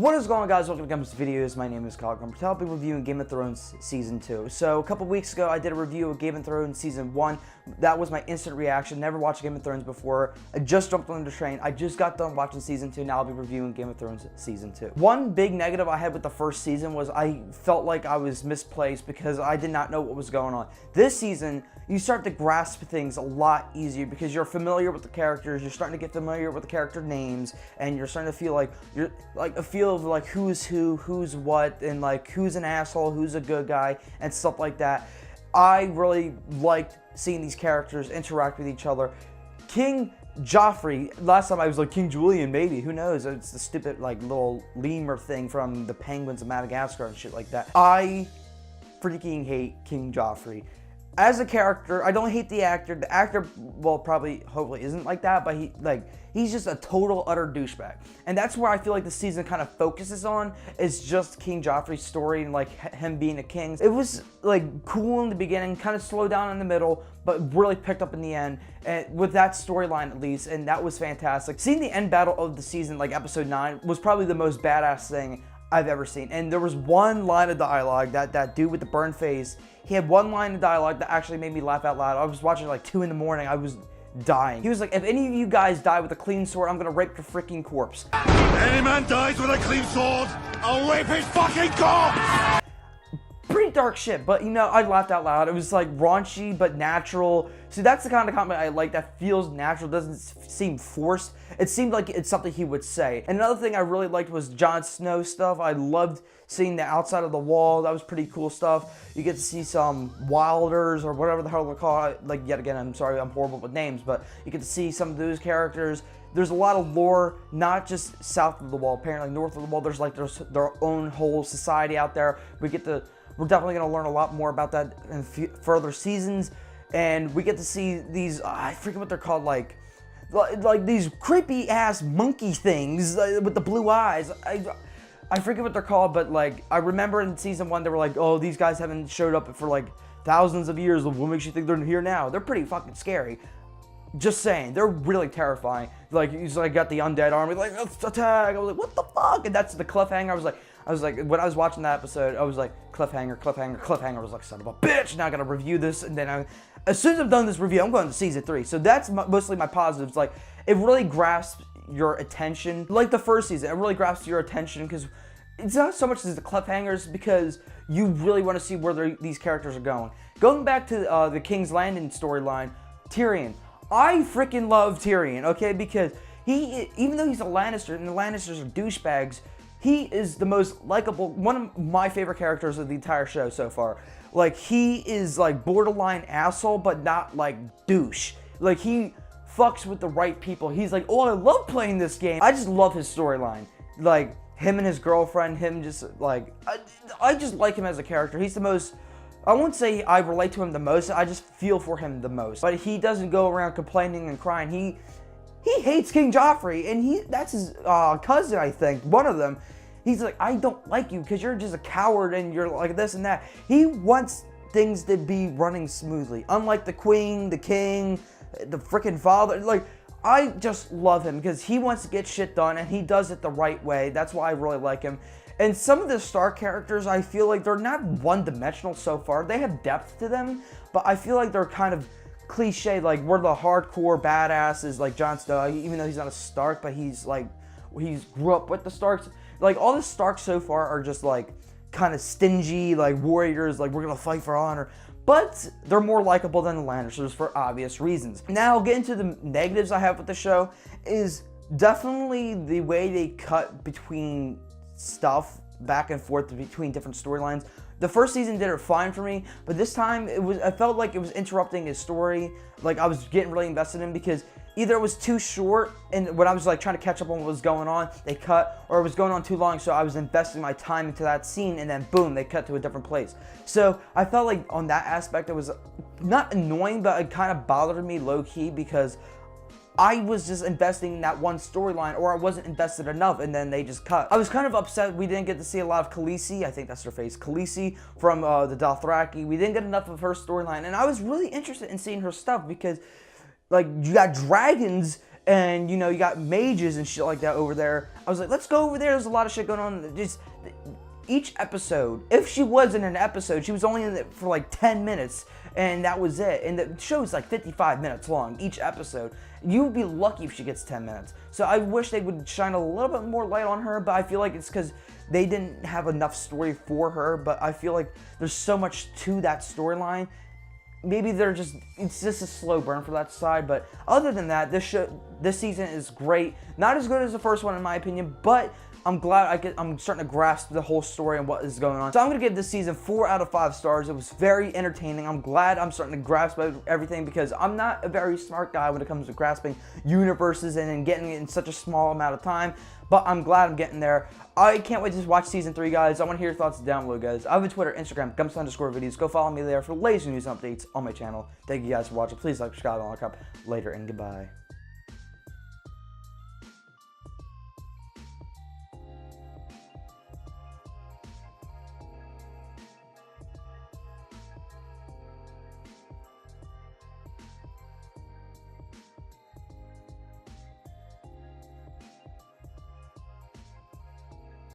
What is going on, guys? Welcome to Gumbs Videos. My name is Kyle Gumber. I'll be reviewing Game of Thrones Season 2. So, a couple weeks ago, I did a review of Game of Thrones Season 1. That was my instant reaction. Never watched Game of Thrones before. I just jumped on the train. I just got done watching Season 2. Now I'll be reviewing Game of Thrones Season 2. One big negative I had with the first season was I felt like I was misplaced because I did not know what was going on. This season, you start to grasp things a lot easier because you're familiar with the characters. You're starting to get familiar with the character names, and you're starting to feel like you're like a feel of like who's who, who's what, and like who's an asshole, who's a good guy, and stuff like that. I really liked seeing these characters interact with each other. King Joffrey, last time I was like King Julian, maybe, who knows? It's the stupid like little lemur thing from the Penguins of Madagascar and shit like that. I freaking hate King Joffrey. As a character, I don't hate the actor. The actor, well, probably, hopefully isn't like that, but he's just a total, utter douchebag. And that's where I feel like the season kind of focuses on, is just King Joffrey's story and like him being a king. It was like cool in the beginning, kind of slowed down in the middle, but really picked up in the end, and with that storyline at least, and that was fantastic. Seeing the end battle of the season, like episode 9, was probably the most badass thing I've ever seen. And there was one line of dialogue, that dude with the burned face, he had one line of dialogue that actually made me laugh out loud. I was watching at like 2 in the morning, I was dying. He was like, if any of you guys die with a clean sword, I'm gonna rape your freaking corpse. Any man dies with a clean sword, I'll rape his fucking corpse! Pretty dark shit, but you know, I laughed out loud. It was like raunchy, but natural. See, that's the kind of comment I like, that feels natural, doesn't seem forced. It seemed like it's something he would say. And another thing I really liked was Jon Snow stuff. I loved seeing the outside of the wall. That was pretty cool stuff. You get to see some wilders, or whatever the hell they're called. Like, yet again, I'm sorry, I'm horrible with names, but you get to see some of those characters. There's a lot of lore, not just south of the wall, apparently north of the wall. There's their own whole society out there. We're definitely going to learn a lot more about that in further seasons, and we get to see these, I forget what they're called, like these creepy ass monkey things with the blue eyes. I forget what they're called, but like I remember in season 1 they were like, oh, these guys haven't showed up for like thousands of years. What makes you think they're here now? They're pretty fucking scary. Just saying, they're really terrifying. Like, he's like got the undead army, like, let's attack. I was like, what the fuck? And that's the cliffhanger. I was like, when I was watching that episode, I was like, cliffhanger, cliffhanger, cliffhanger. I was like, son of a bitch. Now I gotta review this, and then as soon as I'm done this review, I'm going to season 3. So that's mostly my positives. Like, it really grasps your attention. Like the first season, it really grasps your attention because it's not so much as the cliffhangers, because you really want to see where these characters are going. Going back to the King's Landing storyline, Tyrion. I freaking love Tyrion, okay? Because even though he's a Lannister, and the Lannisters are douchebags, he is the most likable, one of my favorite characters of the entire show so far. Like, he is like borderline asshole, but not like douche. Like, he fucks with the right people. He's like, oh, I love playing this game. I just love his storyline. Like, him and his girlfriend, him just like, I just like him as a character. He's the most, I won't say I relate to him the most, I just feel for him the most. But he doesn't go around complaining and crying. He hates King Joffrey, and that's his cousin, I think, one of them. He's like, I don't like you because you're just a coward and you're like this and that. He wants things to be running smoothly. Unlike the queen, the king, the freaking father. Like, I just love him because he wants to get shit done, and he does it the right way. That's why I really like him. And some of the Stark characters, I feel like they're not one-dimensional so far. They have depth to them, but I feel like they're kind of cliche. Like, we're the hardcore badasses, like Jon Snow, even though he's not a Stark, but he's like, he's grew up with the Starks. Like, all the Starks so far are just like kind of stingy, like warriors, like we're gonna fight for honor. But they're more likable than the Lannisters for obvious reasons. Now, getting to the negatives I have with the show is definitely the way they cut between stuff back and forth between different storylines. The first season did it fine for me, but this time I felt like it was interrupting his story. Like, I was getting really invested in, because either it was too short, and when I was like trying to catch up on what was going on, they cut, or it was going on too long, so I was investing my time into that scene, and then boom, they cut to a different place. So I felt like on that aspect it was not annoying, but it kind of bothered me low-key, because I was just investing in that one storyline, or I wasn't invested enough, and then they just cut. I was kind of upset we didn't get to see a lot of Khaleesi, I think that's her face, Khaleesi from the Dothraki. We didn't get enough of her storyline, and I was really interested in seeing her stuff, because like, you got dragons and you know, you got mages and shit like that over there. I was like, let's go over there. There's a lot of shit going on. Just each episode, if she was in an episode, she was only in it for like 10 minutes, and that was it. And the show's like 55 minutes long, each episode. You would be lucky if she gets 10 minutes. So I wish they would shine a little bit more light on her, but I feel like it's because they didn't have enough story for her, but I feel like there's so much to that storyline. Maybe it's just a slow burn for that side, but other than that, this season is great. Not as good as the first one in my opinion, but I'm glad I'm starting to grasp the whole story and what is going on. So I'm gonna give this season 4 out of 5 stars. It was very entertaining. I'm glad I'm starting to grasp everything, because I'm not a very smart guy when it comes to grasping universes and getting it in such a small amount of time. But I'm glad I'm getting there. I can't wait to watch season 3, guys. I want to hear your thoughts down below, guys. I have a Twitter, Instagram, Gumps_videos. Go follow me there for latest news updates on my channel. Thank you guys for watching. Please like, subscribe, and I'll come later, and goodbye.